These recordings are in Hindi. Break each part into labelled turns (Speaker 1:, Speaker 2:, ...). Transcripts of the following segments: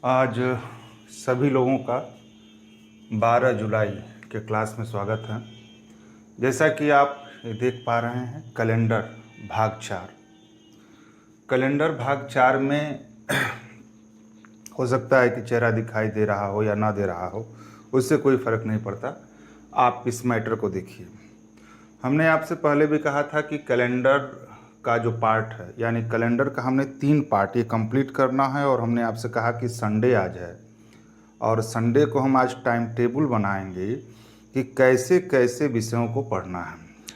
Speaker 1: आज सभी लोगों का 12 जुलाई के क्लास में स्वागत है। जैसा कि आप देख पा रहे हैं कैलेंडर भाग 4। कैलेंडर भाग 4 में हो सकता है कि चेहरा दिखाई दे रहा हो या ना दे रहा हो, उससे कोई फ़र्क नहीं पड़ता। आप इस मैटर को देखिए। हमने आपसे पहले भी कहा था कि कैलेंडर का जो पार्ट है, यानी कैलेंडर का हमने 3 पार्ट ये कंप्लीट करना है। और हमने आपसे कहा कि संडे आज है और संडे को हम आज टाइम टेबल बनाएंगे कि कैसे कैसे विषयों को पढ़ना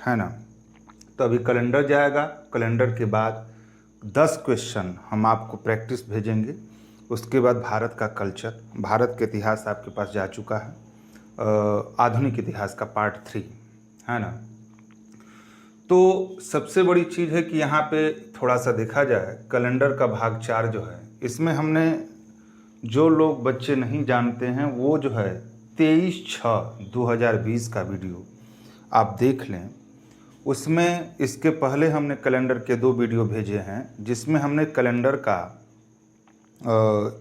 Speaker 1: है ना। तो अभी कैलेंडर जाएगा। कैलेंडर के बाद 10 क्वेश्चन हम आपको प्रैक्टिस भेजेंगे। उसके बाद भारत का कल्चर, भारत के इतिहास आपके पास जा चुका है। आधुनिक इतिहास का पार्ट 3 है ना। तो सबसे बड़ी चीज़ है कि यहाँ पे थोड़ा सा देखा जाए, कैलेंडर का भाग 4 जो है, इसमें हमने जो लोग बच्चे नहीं जानते हैं वो जो है 23/6/2020 का वीडियो आप देख लें। उसमें इसके पहले हमने कैलेंडर के 2 वीडियो भेजे हैं जिसमें हमने कैलेंडर का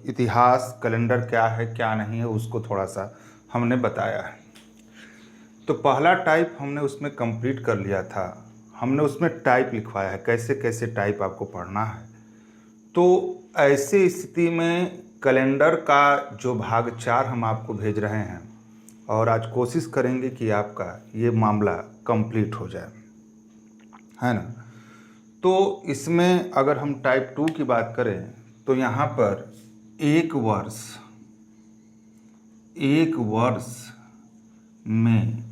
Speaker 1: इतिहास, कैलेंडर क्या है क्या नहीं है, उसको थोड़ा सा हमने बताया है। तो पहला टाइप हमने उसमें कंप्लीट कर लिया था। हमने उसमें टाइप लिखवाया है, कैसे कैसे टाइप आपको पढ़ना है। तो ऐसी स्थिति में कैलेंडर का जो भाग 4 हम आपको भेज रहे हैं और आज कोशिश करेंगे कि आपका ये मामला कंप्लीट हो जाए, है ना। तो इसमें अगर हम टाइप 2 की बात करें तो यहाँ पर एक वर्ष में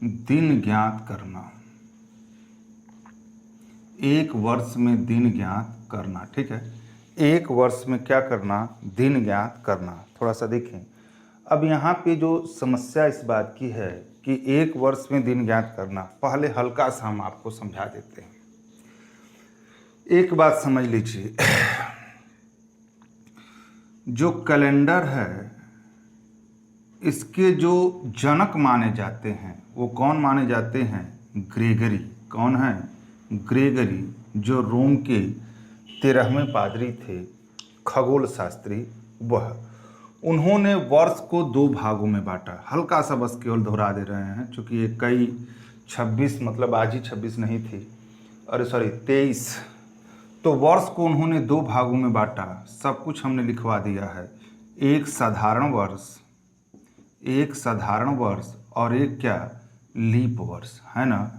Speaker 1: दिन ज्ञात करना, एक वर्ष में दिन ज्ञात करना, ठीक है। एक वर्ष में क्या करना? दिन ज्ञात करना। थोड़ा सा देखें। अब यहाँ पे जो समस्या इस बात की है कि एक वर्ष में दिन ज्ञात करना, पहले हल्का सा हम आपको समझा देते हैं। एक बात समझ लीजिए, जो कैलेंडर है इसके जो जनक माने जाते हैं वो कौन माने जाते हैं? ग्रेगरी। कौन है? ग्रेगरी, जो रोम के 13वें पादरी थे, खगोल शास्त्री। वह उन्होंने वर्ष को 2 भागों में बांटा। हल्का सा बस केवल दोहरा दे रहे हैं क्योंकि ये कई 26, मतलब आज ही 26 नहीं थी, अरे सॉरी 23। तो वर्ष को उन्होंने 2 भागों में बांटा। सब कुछ हमने लिखवा दिया है। एक साधारण वर्ष और एक क्या? लीप वर्ष, है ना।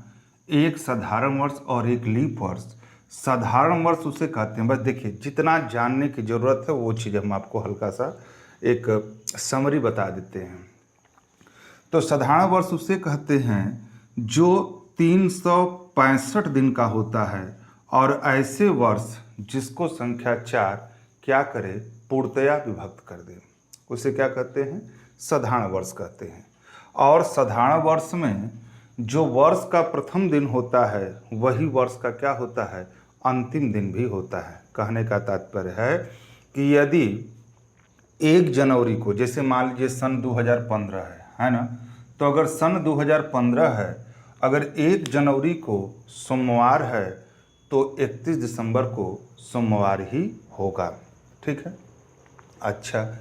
Speaker 1: एक साधारण वर्ष और एक लीप वर्ष। साधारण वर्ष उसे कहते हैं, बस देखिए जितना जानने की ज़रूरत है वो चीज़ हम आपको हल्का सा एक समरी बता देते हैं। तो साधारण वर्ष उसे कहते हैं जो 365 दिन का होता है और ऐसे वर्ष जिसको संख्या 4 क्या करे? पूर्णतया विभक्त कर दे, उसे क्या कहते हैं? साधारण वर्ष कहते हैं। और साधारण वर्ष में जो वर्ष का प्रथम दिन होता है वही वर्ष का क्या होता है? अंतिम दिन भी होता है। कहने का तात्पर्य है कि यदि 1 जनवरी को, जैसे मान लीजिए सन 2015 है ना, तो अगर सन 2015 है, अगर 1 जनवरी को सोमवार है तो 31 दिसंबर को सोमवार ही होगा, ठीक है। अच्छा,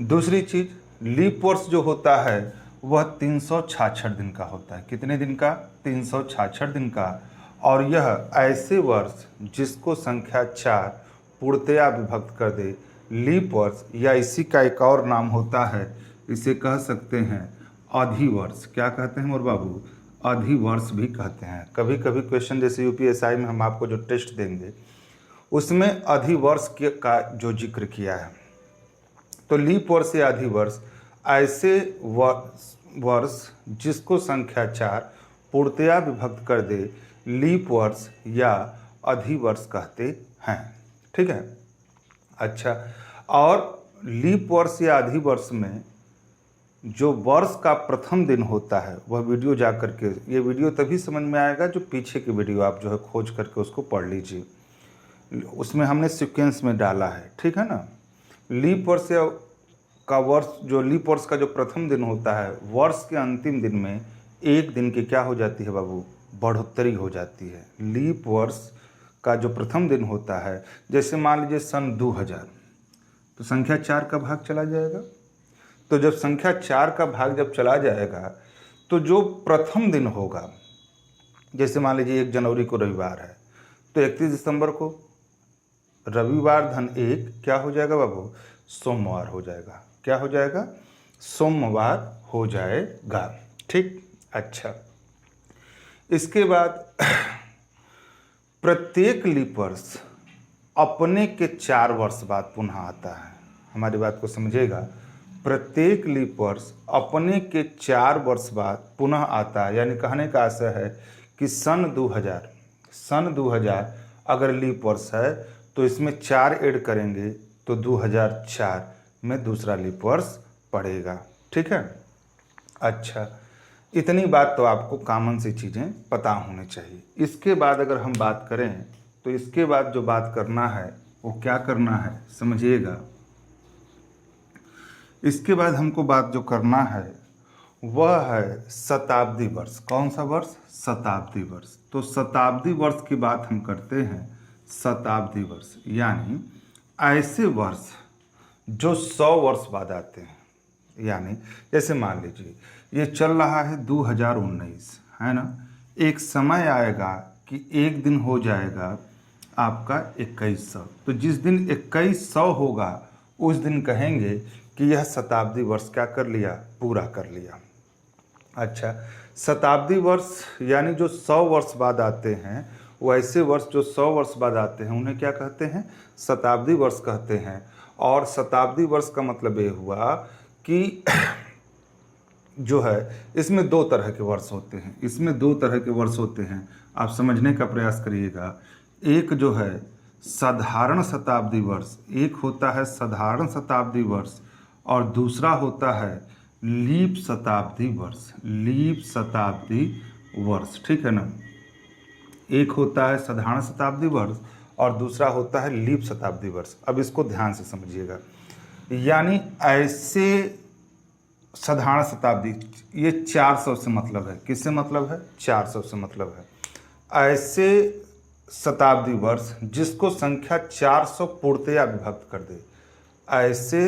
Speaker 1: दूसरी चीज़, लीप वर्ष जो होता है वह 366 दिन का होता है। कितने दिन का? 366 दिन का। और यह ऐसे वर्ष जिसको संख्या 4 पूर्णतया विभक्त कर दे, लीप वर्ष, या इसी का एक और नाम होता है, इसे कह सकते हैं अधिवर्ष। क्या कहते हैं मोर बाबू? अधिवर्ष भी कहते हैं। कभी कभी क्वेश्चन जैसे यूपीएसआई में हम आपको जो टेस्ट देंगे उसमें अधिवर्ष का जो जिक्र किया है। तो लीप वर्ष या अधिवर्ष ऐसे वर्ष जिसको संख्या 4 पूर्णतया विभक्त कर दे, लीप वर्ष या अधिवर्ष कहते हैं, ठीक है। अच्छा, और लीप वर्ष या अधिवर्ष में जो वर्ष का प्रथम दिन होता है वह वीडियो जा करके, ये वीडियो तभी समझ में आएगा जो पीछे की वीडियो आप जो है खोज करके उसको पढ़ लीजिए, उसमें हमने सीक्वेंस में डाला है, ठीक है ना। लीप वर्ष का वर्ष, जो लीप वर्ष का जो प्रथम दिन होता है, वर्ष के अंतिम दिन में एक दिन की क्या हो जाती है बाबू? बढ़ोतरी हो जाती है। लीप वर्ष का जो प्रथम दिन होता है, जैसे मान लीजिए सन 2000, तो संख्या 4 का भाग चला जाएगा। तो जब संख्या 4 का भाग जब चला जाएगा तो जो प्रथम दिन होगा, जैसे मान लीजिए 1 जनवरी को रविवार है, तो 31 दिसंबर को रविवार धन 1 क्या हो जाएगा बाबू? सोमवार हो जाएगा। क्या हो जाएगा? सोमवार हो जाएगा। ठीक, अच्छा। इसके बाद प्रत्येक लीप वर्ष अपने के 4 वर्ष बाद पुनः आता है। हमारी बात को समझिएगा, प्रत्येक लीप वर्ष अपने के 4 वर्ष बाद पुनः आता है। यानी कहने का आशय है कि सन 2000 अगर लीप वर्ष है तो इसमें 4 ऐड करेंगे तो 2004 में दूसरा लीप वर्ष पड़ेगा। ठीक है, अच्छा। इतनी बात तो आपको कॉमन सी चीज़ें पता होनी चाहिए। इसके बाद अगर हम बात करें तो इसके बाद जो बात करना है वो क्या करना है समझिएगा। इसके बाद हमको बात जो करना है वह है शताब्दी वर्ष। कौन सा वर्ष? शताब्दी वर्ष। तो शताब्दी वर्ष की बात हम करते हैं। शताब्दी वर्ष यानी ऐसे वर्ष जो 100 वर्ष बाद आते हैं। यानी जैसे मान लीजिए ये चल रहा है 2019, है ना। एक समय आएगा कि एक दिन हो जाएगा आपका 2100। तो जिस दिन 2100 होगा उस दिन कहेंगे कि यह शताब्दी वर्ष क्या कर लिया? पूरा कर लिया। अच्छा, शताब्दी वर्ष यानी जो 100 वर्ष बाद आते हैं, वो ऐसे वर्ष जो 100 वर्ष बाद आते हैं उन्हें क्या कहते हैं? शताब्दी वर्ष कहते हैं। और शताब्दी वर्ष का मतलब ये हुआ कि जो है इसमें 2 तरह के वर्ष होते हैं। इसमें 2 तरह के वर्ष होते हैं, आप समझने का प्रयास करिएगा। एक जो है साधारण शताब्दी वर्ष, एक होता है साधारण शताब्दी वर्ष और दूसरा होता है लीप शताब्दी वर्ष। लीप शताब्दी वर्ष, ठीक है ना। एक होता है साधारण शताब्दी वर्ष और दूसरा होता है लीप शताब्दी वर्ष। अब इसको ध्यान से समझिएगा। यानी ऐसे साधारण शताब्दी, ये 400 से मतलब है। किससे मतलब है? 400 से मतलब है। ऐसे शताब्दी वर्ष जिसको संख्या 400 पूर्णतया विभक्त कर दे। ऐसे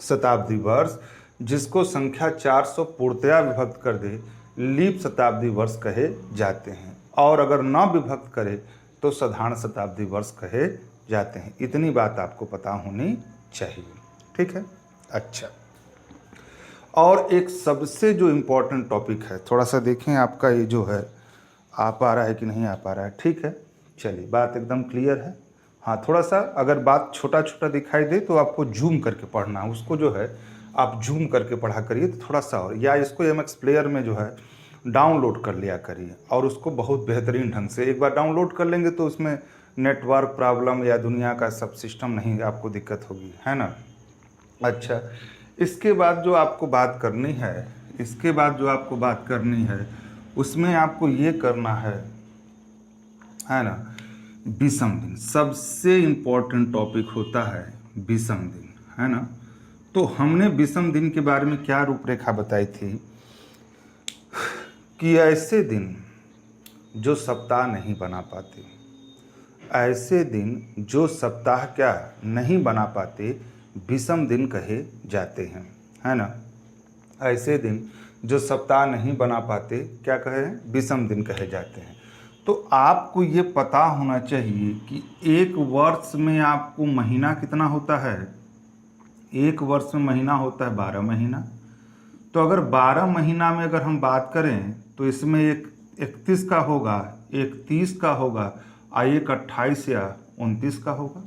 Speaker 1: शताब्दी वर्ष जिसको संख्या 400 पूर्णतया विभक्त कर दे लीप शताब्दी वर्ष कहे जाते हैं। और अगर न विभक्त करे तो साधारण शताब्दी वर्ष कहे जाते हैं। इतनी बात आपको पता होनी चाहिए। ठीक है, अच्छा। और एक सबसे जो इम्पोर्टेंट टॉपिक है, थोड़ा सा देखें आपका ये जो है आ पा रहा है कि नहीं आ पा रहा है। ठीक है, चलिए, बात एकदम क्लियर है। हाँ, थोड़ा सा अगर बात छोटा छोटा दिखाई दे तो आपको जूम करके पढ़ना है। उसको जो है आप जूम करके पढ़ा करिए तो थोड़ा सा और, या इसको MX प्लेयर में जो है डाउनलोड कर लिया करिए और उसको बहुत बेहतरीन ढंग से एक बार डाउनलोड कर लेंगे तो उसमें नेटवर्क प्रॉब्लम या दुनिया का सब सिस्टम नहीं आपको दिक्कत होगी, है ना। अच्छा, इसके बाद जो आपको बात करनी है, इसके बाद जो आपको बात करनी है उसमें आपको ये करना है ना, विषम दिन। सबसे इम्पोर्टेंट टॉपिक होता है विषम दिन, है ना। तो हमने विषम दिन के बारे में क्या रूपरेखा बताई थी कि ऐसे दिन जो सप्ताह नहीं बना पाते, ऐसे दिन जो सप्ताह क्या नहीं बना पाते विषम दिन कहे जाते हैं, है ना। ऐसे दिन जो सप्ताह नहीं बना पाते क्या कहे? विषम दिन कहे जाते हैं। तो आपको ये पता होना चाहिए कि एक वर्ष में आपको महीना कितना होता है? एक वर्ष में महीना होता है 12 महीना। तो अगर 12 महीना में अगर हम बात करें तो इसमें एक 31 का होगा, एक 30 का होगा और एक 28 या 29 का होगा।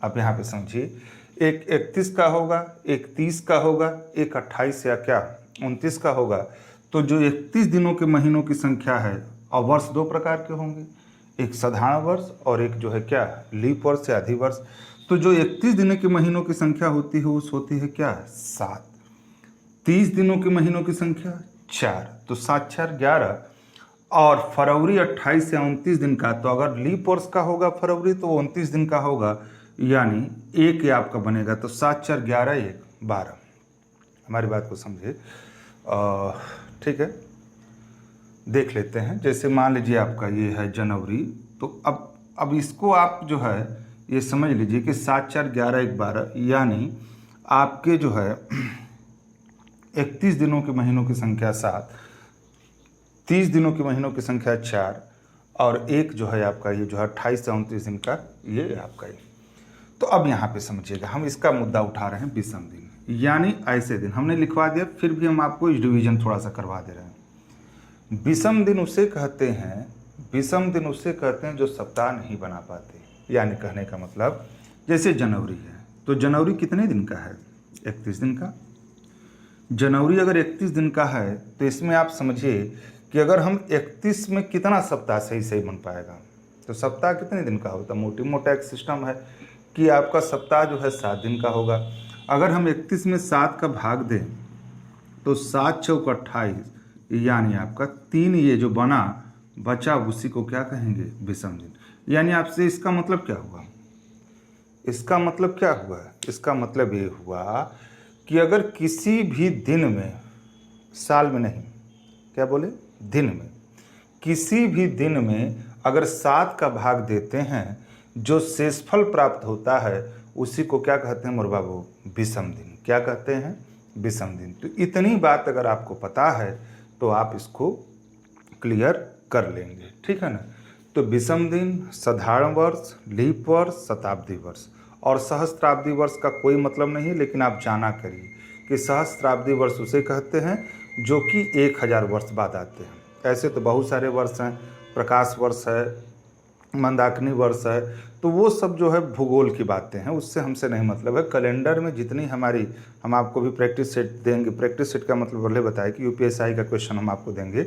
Speaker 1: आप यहाँ पे समझिए, एक 31 का होगा, एक 30 का होगा, एक 28 या क्या 29 का होगा। तो जो 31 दिनों के महीनों की संख्या है, और वर्ष 2 प्रकार के होंगे, एक साधारण वर्ष और एक जो है क्या लीप वर्ष या अधिवर्ष। तो जो 31 दिनों के महीनों की संख्या होती है उस होती है क्या 7। 30 दिनों के महीनों की संख्या 4, तो 7 4 11। और फरवरी 28 से 29 दिन का, तो अगर लीप वर्ष का होगा फरवरी तो 29 दिन का होगा, यानी एक ये आपका बनेगा। तो 7 4 11 1 12। हमारी बात को समझे, ठीक है। देख लेते हैं, जैसे मान लीजिए आपका ये है जनवरी। तो अब इसको आप जो है ये समझ लीजिए कि 7 4 11 1 12, यानी आपके जो है 31 दिनों के महीनों की संख्या 7, 30 दिनों के महीनों की संख्या 4, और एक जो है आपका ये जो है 28 से 29 दिन का ये आपका ये। तो अब यहाँ पे समझिएगा, हम इसका मुद्दा उठा रहे हैं विषम दिन, यानी ऐसे दिन हमने लिखवा दिया, फिर भी हम आपको इस डिवीजन थोड़ा सा करवा दे रहे हैं। विषम दिन उसे कहते हैं, विषम दिन उसे कहते हैं जो सप्ताह नहीं बना पाते। यानी कहने का मतलब जैसे जनवरी है, तो जनवरी कितने दिन का है? 31 दिन का। जनवरी अगर 31 दिन का है तो इसमें आप समझिए कि अगर हम 31 में कितना सप्ताह सही सही बन पाएगा, तो सप्ताह कितने दिन का होता है? मोटी मोटा एक सिस्टम है कि आपका सप्ताह जो है 7 दिन का होगा। अगर हम 31 में 7 का भाग दें तो 7 चौक 28, यानी आपका 3 ये जो बना बचा उसी को क्या कहेंगे? विषम दिन। यानी आपसे इसका मतलब क्या हुआ? इसका मतलब क्या हुआ? इसका मतलब ये हुआ कि अगर किसी भी दिन में, साल में नहीं, क्या बोले? दिन में, किसी भी दिन में अगर 7 का भाग देते हैं, जो शेषफल प्राप्त होता है उसी को क्या कहते हैं मोर बाबू? विषम दिन। क्या कहते हैं? विषम दिन। तो इतनी बात अगर आपको पता है तो आप इसको क्लियर कर लेंगे, ठीक है ना। तो विषम दिन, साधारण वर्ष, लीप वर्ष, शताब्दी वर्ष और सहस्त्राब्दी वर्ष का कोई मतलब नहीं, लेकिन आप जाना करिए कि सहस्त्राब्दी वर्ष उसे कहते हैं जो कि 1000 वर्ष बाद आते हैं। ऐसे तो बहुत सारे वर्ष हैं, प्रकाश वर्ष है, मंदाकिनी वर्ष है, तो वो सब जो है भूगोल की बातें हैं, उससे हमसे नहीं मतलब है। कैलेंडर में जितनी हमारी, हम आपको भी प्रैक्टिस सेट देंगे। प्रैक्टिस सेट का मतलब पहले बताया कि यूपीएसआई का क्वेश्चन हम आपको देंगे,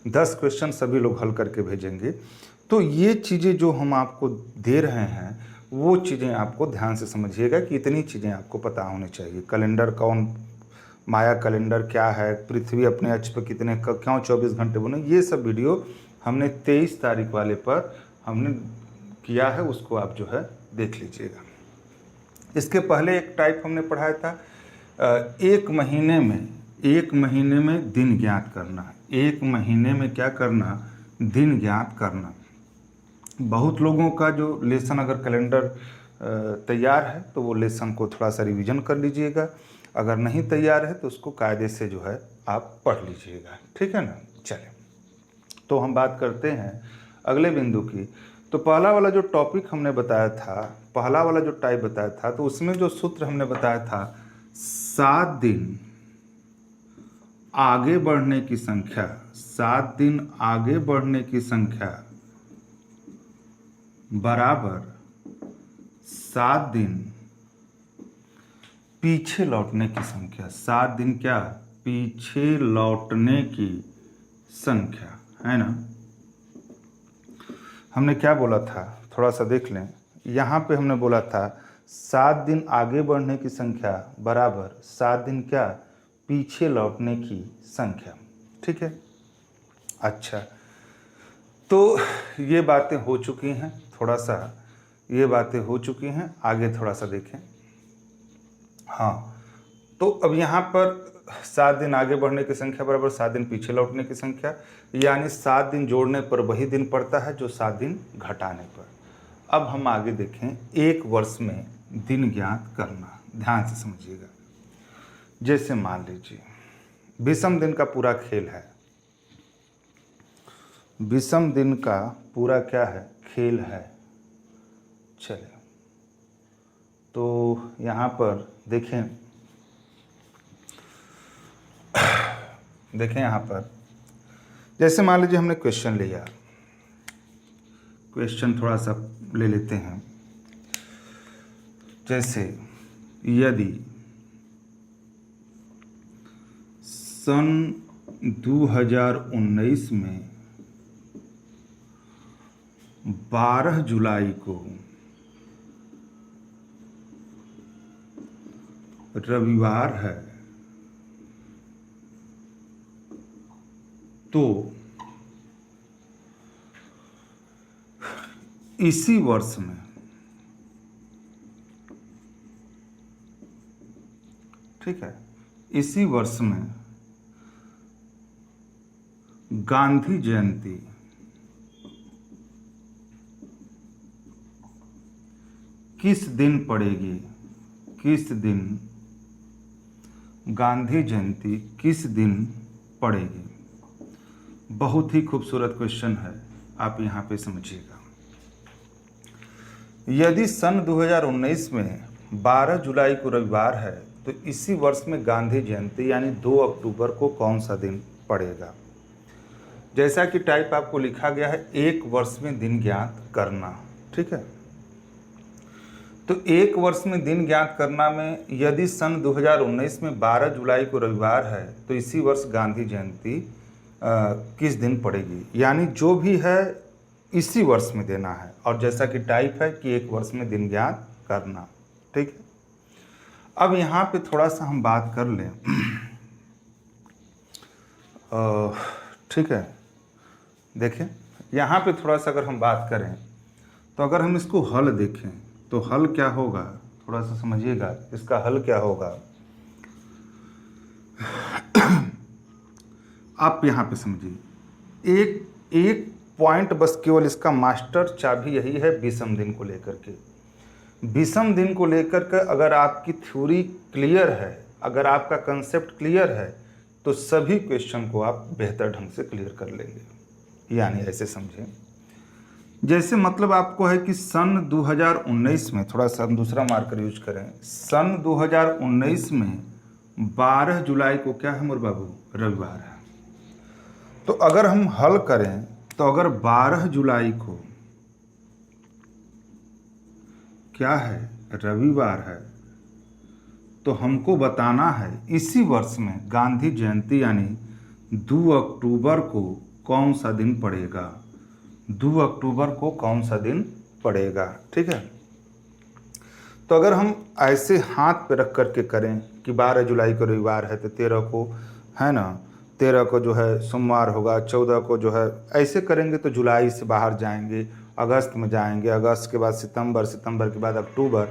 Speaker 1: 10 क्वेश्चन सभी लोग हल करके भेजेंगे। तो ये चीज़ें जो हम आपको दे रहे हैं वो चीज़ें आपको ध्यान से समझिएगा कि इतनी चीज़ें आपको पता होनी चाहिए। कैलेंडर कौन, माया कैलेंडर क्या है, पृथ्वी अपने अक्ष पर कितने क्यों 24 घंटे बने, ये सब वीडियो हमने 23 तारीख वाले पर हमने किया है, उसको आप जो है देख लीजिएगा। इसके पहले एक टाइप हमने पढ़ाया था, एक महीने में दिन ज्ञात करना। एक महीने में क्या करना? दिन ज्ञात करना। बहुत लोगों का जो लेसन अगर कैलेंडर तैयार है तो वो लेसन को थोड़ा सा रिवीजन कर लीजिएगा, अगर नहीं तैयार है तो उसको कायदे से जो है आप पढ़ लीजिएगा, ठीक है ना। चलिए, तो हम बात करते हैं अगले बिंदु की। तो पहला वाला जो टॉपिक हमने बताया था, पहला वाला जो टाइप बताया था, तो उसमें जो सूत्र हमने बताया था, 7 दिन आगे बढ़ने की संख्या, 7 दिन आगे बढ़ने की संख्या बराबर 7 दिन पीछे लौटने की संख्या। 7 दिन क्या? पीछे लौटने की संख्या, है ना। हमने क्या बोला था, थोड़ा सा देख लें। यहाँ पे हमने बोला था 7 दिन आगे बढ़ने की संख्या बराबर 7 दिन क्या? पीछे लौटने की संख्या, ठीक है। अच्छा, तो ये बातें हो चुकी हैं, थोड़ा सा ये बातें हो चुकी हैं, आगे थोड़ा सा देखें। हाँ, तो अब यहाँ पर 7 दिन आगे बढ़ने की संख्या बराबर 7 दिन पीछे लौटने की संख्या, यानी 7 दिन जोड़ने पर वही दिन पड़ता है जो 7 दिन घटाने पर। अब हम आगे देखें, एक वर्ष में दिन ज्ञात करना, ध्यान से समझिएगा। जैसे मान लीजिए विषम दिन का पूरा खेल है, विषम दिन का पूरा क्या है? खेल है। चलिए, तो यहाँ पर देखें, यहाँ पर जैसे मान लीजिए हमने क्वेश्चन लिया, क्वेश्चन थोड़ा सा ले लेते हैं। जैसे यदि सन 2019 में 12 जुलाई को रविवार है, तो इसी वर्ष में, ठीक है, इसी वर्ष में गांधी जयंती किस दिन पड़ेगी, किस दिन गांधी जयंती किस दिन पड़ेगी। बहुत ही खूबसूरत क्वेश्चन है, आप यहाँ पे समझिएगा। यदि सन 2019 में 12 जुलाई को रविवार है तो इसी वर्ष में गांधी जयंती यानी 2 अक्टूबर को कौन सा दिन पड़ेगा। जैसा कि टाइप आपको लिखा गया है, एक वर्ष में दिन ज्ञात करना, ठीक है। तो एक वर्ष में दिन ज्ञात करना में यदि सन 2019 में 12 जुलाई को रविवार है तो इसी वर्ष गांधी जयंती किस दिन पड़ेगी, यानी जो भी है इसी वर्ष में देना है। और जैसा कि टाइप है कि एक वर्ष में दिन ज्ञात करना, ठीक है। अब यहाँ पे थोड़ा सा हम बात कर लें, ठीक है। देखें यहाँ पे थोड़ा सा अगर हम बात करें तो अगर हम इसको हल देखें तो हल क्या होगा, थोड़ा सा समझिएगा इसका हल क्या होगा। आप यहाँ पे समझिए, एक पॉइंट बस केवल इसका मास्टर चाबी यही है, विषम दिन को लेकर के। विषम दिन को लेकर के अगर आपकी थ्योरी क्लियर है, अगर आपका कंसेप्ट क्लियर है तो सभी क्वेश्चन को आप बेहतर ढंग से क्लियर कर लेंगे। यानी ऐसे समझें, जैसे मतलब आपको है कि सन 2019 में, थोड़ा सा हम दूसरा मार्कर यूज करें, सन 2019 में 12 जुलाई को क्या है मोर बाबू, रविवार है। तो अगर हम हल करें तो अगर 12 जुलाई को क्या है, रविवार है, तो हमको बताना है इसी वर्ष में गांधी जयंती यानी 2 अक्टूबर को कौन सा दिन पड़ेगा, 2 अक्टूबर को कौन सा दिन पड़ेगा, ठीक है। तो अगर हम ऐसे हाथ पे रख करके करें कि 12 जुलाई को रविवार है तो 13 को है ना, 13 को जो है सोमवार होगा, 14 को जो है, ऐसे करेंगे तो जुलाई से बाहर जाएंगे, अगस्त में जाएंगे, अगस्त के बाद सितंबर, सितंबर के बाद अक्टूबर,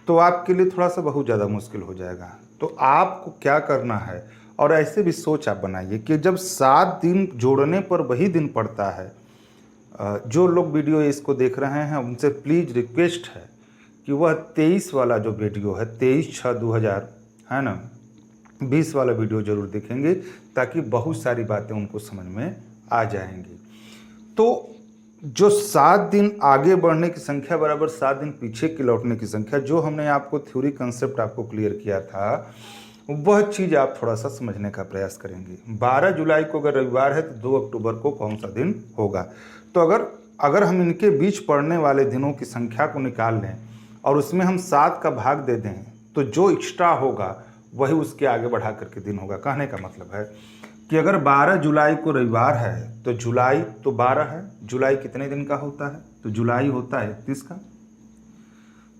Speaker 1: तो आपके लिए थोड़ा सा बहुत ज़्यादा मुश्किल हो जाएगा। तो आपको क्या करना है, और ऐसे भी सोच आप बनाइए कि जब 7 दिन जोड़ने पर वही दिन पड़ता है। जो लोग वीडियो इसको देख रहे हैं उनसे प्लीज़ रिक्वेस्ट है कि वह 23 वाला जो वीडियो है, 23/6/2000 है ना, 20 वाला वीडियो जरूर देखेंगे ताकि बहुत सारी बातें उनको समझ में आ जाएंगी। तो जो 7 दिन आगे बढ़ने की संख्या बराबर 7 दिन पीछे की लौटने की संख्या, जो हमने आपको थ्योरी कंसेप्ट आपको क्लियर किया था, वह चीज़ आप थोड़ा सा समझने का प्रयास करेंगे। 12 जुलाई को अगर रविवार है तो 2 अक्टूबर को कौन सा दिन होगा। तो अगर हम इनके बीच पड़ने वाले दिनों की संख्या को निकाल लें और उसमें हम 7 का भाग दे दें तो जो एक्स्ट्रा होगा वही उसके आगे बढ़ा करके दिन होगा। कहने का मतलब है कि अगर 12 जुलाई को रविवार है तो जुलाई तो 12 है, जुलाई कितने दिन का होता है, तो जुलाई होता है 31 का।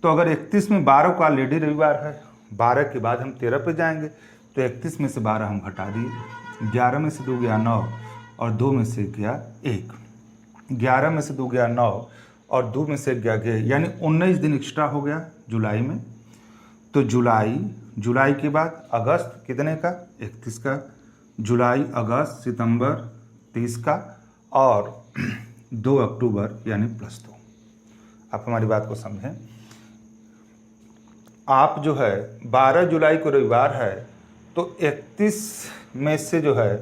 Speaker 1: तो अगर 31 में 12 को ऑलरेडी रविवार है, 12 के बाद हम 13 पे जाएंगे, तो 31 में से 12 हम घटा दिए, 11 में से 2 गया 9 और 2 में से गया 1, 11 में से 2 गया 9 और 2 में से गया, यानी 19 दिन एक्स्ट्रा हो गया जुलाई में। तो जुलाई के बाद अगस्त कितने का, 31 का, जुलाई, अगस्त, सितंबर 30 का, और 2 अक्टूबर यानी +2। आप हमारी बात को समझें, आप जो है 12 जुलाई को रविवार है तो 31 में से जो है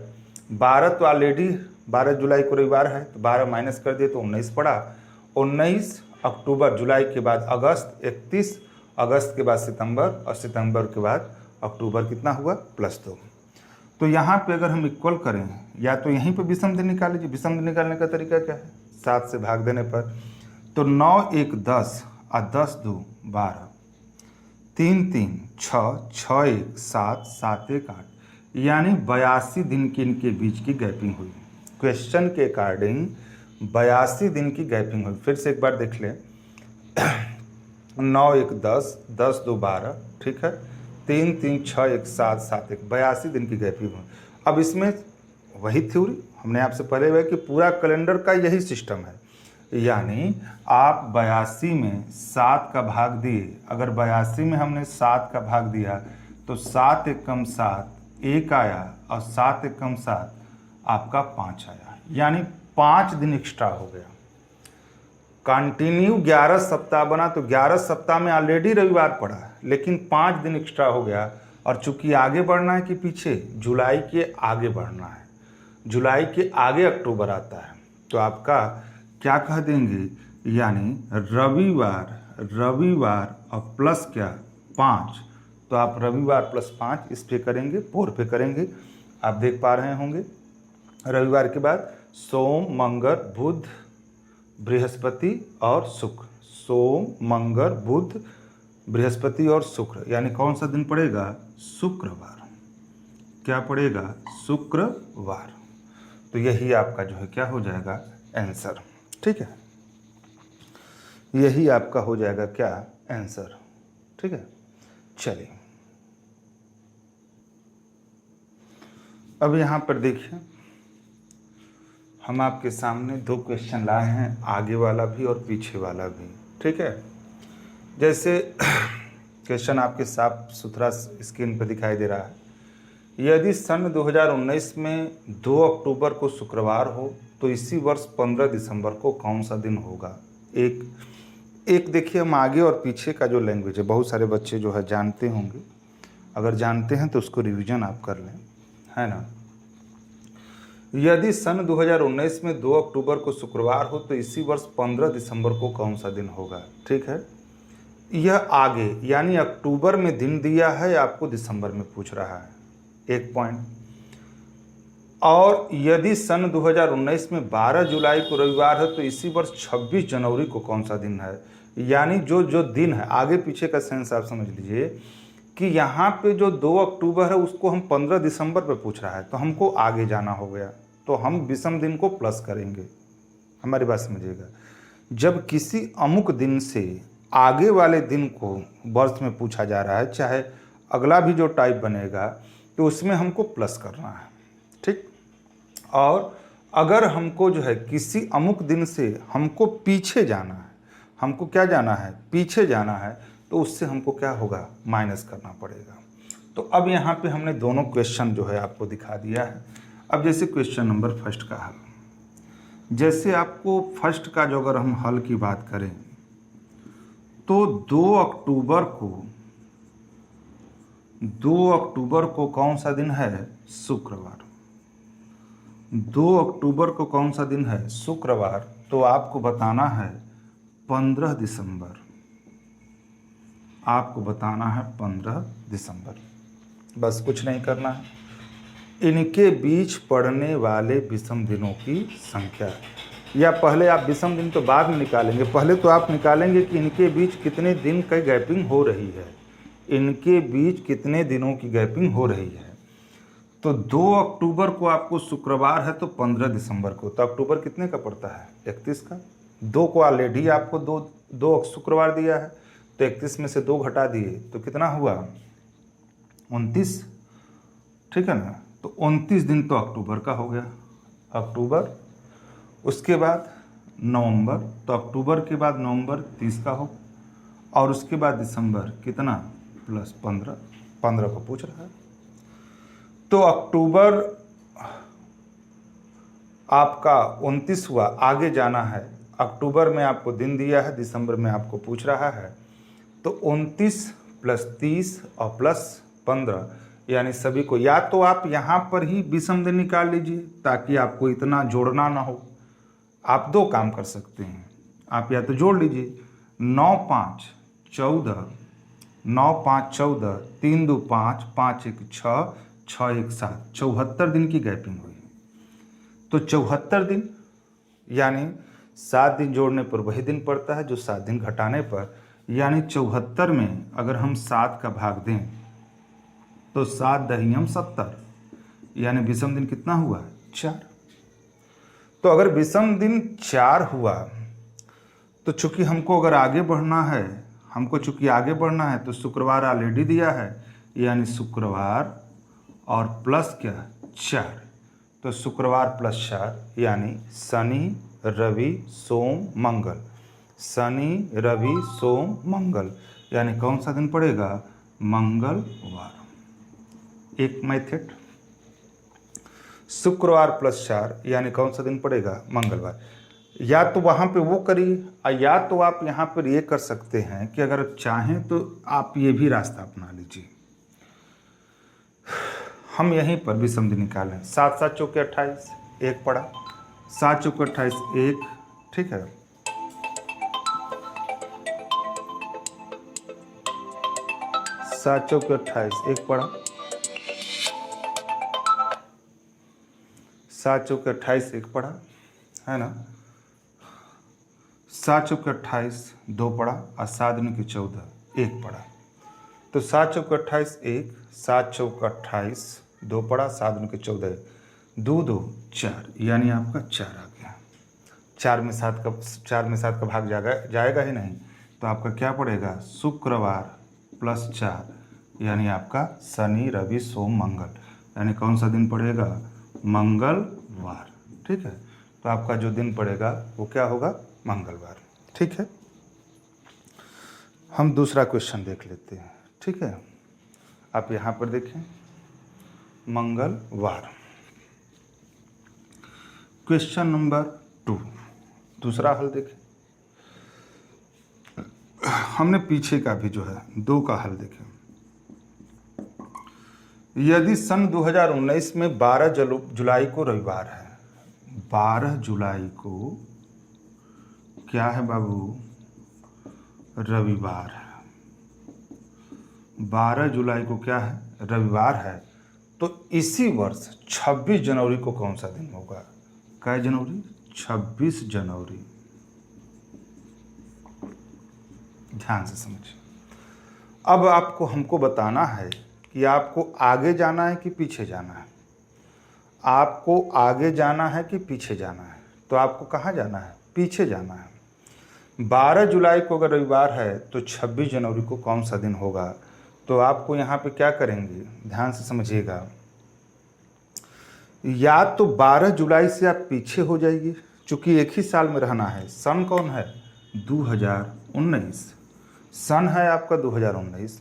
Speaker 1: 12 तो ऑलरेडी 12 जुलाई को रविवार है तो 12 माइनस कर दिए तो 19 पड़ा, 19 अक्टूबर, जुलाई के बाद अगस्त, 31 अगस्त के बाद सितंबर और सितंबर के बाद अक्टूबर, कितना हुआ, +2। तो यहाँ पे अगर हम इक्वल करें या तो यहीं पे विषम दिन निकाल लीजिए। विषम दिन निकालने का तरीका क्या है, 7 से भाग देने पर, तो 9 1 10 और 10 2 12, 3 3 6 6 1 7 7 1 8, यानी 82 दिन की इनके बीच की गैपिंग हुई। क्वेश्चन के अकॉर्डिंग 82 दिन की गैपिंग हुई। फिर से एक बार देख लें, 9 1 10 10 2 12, ठीक है, 3 3 6 1 7 7 1, 82 दिन की गैपिंग हुई। अब इसमें वही थ्योरी हमने आपसे पहले हुआ कि पूरा कैलेंडर का यही सिस्टम है, यानी आप 82 में 7 का भाग दिए, अगर 82 में हमने 7 का भाग दिया तो 7 एकम 7 1 आया और 7 एकम 7 आपका 5 आया, यानी 5 दिन एक्स्ट्रा हो गया। कंटिन्यू 11 सप्ताह बना, तो 11 सप्ताह में ऑलरेडी रविवार पड़ा, लेकिन 5 दिन एक्स्ट्रा हो गया। और चूंकि आगे बढ़ना है कि पीछे, जुलाई के आगे बढ़ना है, जुलाई के आगे अक्टूबर आता है, तो आपका क्या कह देंगे, यानी रविवार, रविवार और प्लस क्या 5, तो आप रविवार प्लस 5 इस पे करेंगे, 4 पे करेंगे। आप देख पा रहे होंगे रविवार के बाद सोम, मंगल, बुध, बृहस्पति और शुक्र, सोम, मंगल, बुध, बृहस्पति और शुक्र, यानी कौन सा दिन पड़ेगा, शुक्रवार। क्या पड़ेगा, शुक्रवार। तो यही आपका जो है क्या हो जाएगा, आंसर। ठीक है, यही आपका हो जाएगा क्या, आंसर। ठीक है, चलिए अब यहाँ पर देखिए, हम आपके सामने 2 क्वेश्चन लाए हैं, आगे वाला भी और पीछे वाला भी। ठीक है, जैसे क्वेश्चन आपके साफ सुथरा स्क्रीन पर दिखाई दे रहा है। यदि सन 2019 में 2 अक्टूबर को शुक्रवार हो तो इसी वर्ष 15 दिसंबर को कौन सा दिन होगा। एक देखिए, हम आगे और पीछे का जो लैंग्वेज है, बहुत सारे बच्चे जो है जानते होंगे, अगर जानते हैं तो उसको रिवीजन आप कर लें, है ना। यदि सन 2019 में 2 अक्टूबर को शुक्रवार हो तो इसी वर्ष 15 दिसंबर को कौन सा दिन होगा। ठीक है, यह आगे यानी अक्टूबर में दिन दिया है, आपको दिसंबर में पूछ रहा है, एक पॉइंट। और यदि सन 2019 में 12 जुलाई को रविवार है तो इसी वर्ष 26 जनवरी को कौन सा दिन है। यानी जो जो दिन है, आगे पीछे का सेंस आप समझ लीजिए कि यहाँ पे जो 2 अक्टूबर है उसको हम 15 दिसंबर पे पूछ रहा है, तो हमको आगे जाना हो गया, तो हम विषम दिन को प्लस करेंगे। हमारी बात समझिएगा, जब किसी अमुक दिन से आगे वाले दिन को वर्ष में पूछा जा रहा है, चाहे अगला भी जो टाइप बनेगा तो उसमें हमको प्लस करना है। ठीक, और अगर हमको जो है किसी अमुक दिन से हमको पीछे जाना है, हमको क्या जाना है, पीछे जाना है, तो उससे हमको क्या होगा, माइनस करना पड़ेगा। तो अब यहाँ पे हमने दोनों क्वेश्चन जो है आपको दिखा दिया है। अब जैसे क्वेश्चन नंबर फर्स्ट का हल, जैसे आपको फर्स्ट का जो अगर हम हल की बात करें तो 2 अक्टूबर को कौन सा दिन है, शुक्रवार। 2 अक्टूबर को कौन सा दिन है, शुक्रवार। तो आपको बताना है 15 दिसंबर, आपको बताना है 15 दिसंबर, बस कुछ नहीं करना है। इनके बीच पड़ने वाले विषम दिनों की संख्या, या पहले आप विषम दिन तो बाद में निकालेंगे, पहले तो आप निकालेंगे कि इनके बीच कितने दिन की गैपिंग हो रही है, इनके बीच कितने दिनों की गैपिंग हो रही है। तो 2 अक्टूबर को आपको शुक्रवार है तो 15 दिसंबर को, तो अक्टूबर कितने का पड़ता है, 31 का। 2 को ऑलरेडी आपको दो शुक्रवार दिया है, तो 31 में से 2 घटा दिए तो कितना हुआ, 29। ठीक है ना, तो 29 दिन तो अक्टूबर का हो गया, अक्टूबर। उसके बाद नवंबर, तो अक्टूबर के बाद नवंबर 30 का हो, और उसके बाद दिसंबर कितना, प्लस 15, 15 को पूछ रहा है। तो अक्टूबर आपका 29 हुआ, आगे जाना है, अक्टूबर में आपको दिन दिया है, दिसंबर में आपको पूछ रहा है, तो 29 प्लस 30 और प्लस 15, यानी सभी को, या तो आप यहाँ पर ही विषम दिन निकाल लीजिए ताकि आपको इतना जोड़ना ना हो। आप 2 काम कर सकते हैं, आप या तो जोड़ लीजिए, 9 5 14, 9 5 14, 3 2 5, 5 1 6, 6 1 7, 74 दिन की गैपिंग हुई। तो 74 दिन यानी 7 दिन जोड़ने पर वही दिन पड़ता है जो 7 दिन घटाने पर, यानी 74 में अगर हम 7 का भाग दें तो 7 दहियम 70, यानी विषम दिन कितना हुआ, 4। तो अगर विषम दिन 4 हुआ तो चूंकि हमको अगर आगे बढ़ना है, तो शुक्रवार ऑलरेडी दिया है, यानी शुक्रवार और प्लस क्या, 4, तो शुक्रवार प्लस 4, यानी शनि रवि सोम मंगल, शनि रवि सोम मंगल, यानी कौन सा दिन पड़ेगा, मंगलवार। एक मेथड, शुक्रवार प्लस 4 यानी कौन सा दिन पड़ेगा, मंगलवार। या तो वहाँ पे वो करिए, या तो आप यहाँ पर ये कर सकते हैं कि अगर चाहें तो आप ये भी रास्ता अपना लीजिए। हम यहीं पर भी समझ निकालें। 7 7 चौके 28, एक पड़ा, 7 चौके 28 एक, ठीक है। 7 चौके 28 एक पड़ा, 7 चौके 28 एक पड़ा, है ना। 7 चौके 28 दो पड़ा और 7 दूनी के 14 एक पड़ा। तो 7 चौके 28 एक, 7 चौके 28 दो पड़ा, 7 दूनी के 14, 2 2 4, यानी आपका 4 आ गया। 4 में 7 का भाग जाएगा ही नहीं, तो आपका क्या पड़ेगा, शुक्रवार प्लस 4, यानी आपका शनि रवि सोम मंगल, यानी कौन सा दिन पड़ेगा, मंगलवार, ठीक है। तो आपका जो दिन पड़ेगा वो क्या होगा, मंगलवार, ठीक है। हम दूसरा क्वेश्चन देख लेते हैं, ठीक है। आप यहाँ पर देखें, मंगलवार, क्वेश्चन नंबर 2, दूसरा हल देखें। हमने पीछे का भी जो है 2 का हल देखें। यदि सन 2019 में 12 जुलाई को रविवार है, 12 जुलाई को क्या है बाबू, रविवार है। 12 जुलाई को क्या है, रविवार है। तो इसी वर्ष 26 जनवरी को कौन सा दिन होगा, क्या जनवरी, 26 जनवरी। ध्यान से समझिए। अब आपको हमको बताना है कि आपको आगे जाना है कि पीछे जाना है, आपको आगे जाना है कि पीछे जाना है। तो आपको कहाँ जाना है, पीछे जाना है। 12 जुलाई को अगर रविवार है तो 26 जनवरी को कौन सा दिन होगा। तो आपको यहाँ पे क्या करेंगे, ध्यान से समझिएगा। या तो 12 जुलाई से आप पीछे हो जाइए, चूँकि एक ही साल में रहना है। सन कौन है, 2019, सन है आपका 2019।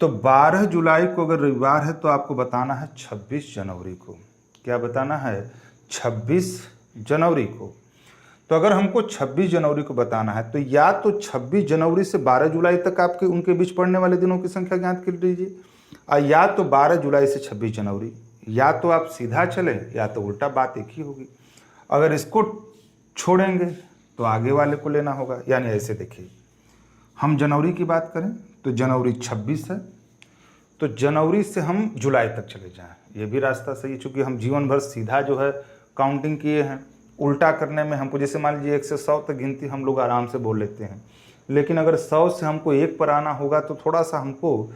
Speaker 1: तो 12 जुलाई को अगर रविवार है तो आपको बताना है 26 जनवरी को। क्या बताना है, 26 जनवरी को। तो अगर हमको 26 जनवरी को बताना है तो या तो 26 जनवरी से 12 जुलाई तक आपके उनके बीच पड़ने वाले दिनों की संख्या ज्ञात कर लीजिए, और या तो 12 जुलाई से 26 जनवरी, या तो आप सीधा चलें या तो उल्टा, बात एक ही होगी। अगर इसको छोड़ेंगे तो आगे वाले को लेना होगा। यानी ऐसे देखिए, हम जनवरी की बात करें तो जनवरी 26 है, तो जनवरी से हम जुलाई तक चले जाएं, ये भी रास्ता सही है। चूँकि हम जीवन भर सीधा जो है काउंटिंग किए हैं, उल्टा करने में हमको, जैसे मान लीजिए 1 से 100 तक गिनती हम लोग आराम से बोल लेते हैं, लेकिन अगर 100 से हमको 1 पर आना होगा तो थोड़ा सा हमको